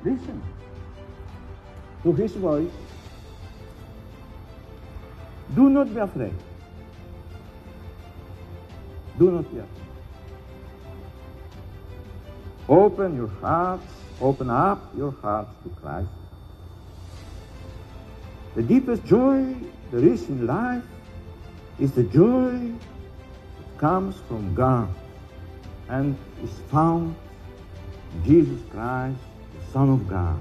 Listen to his voice. Do not be afraid. Do not be afraid. Open your hearts, open up your hearts to Christ. The deepest joy there is in life is the joy that comes from God and is found in Jesus Christ, the Son of God.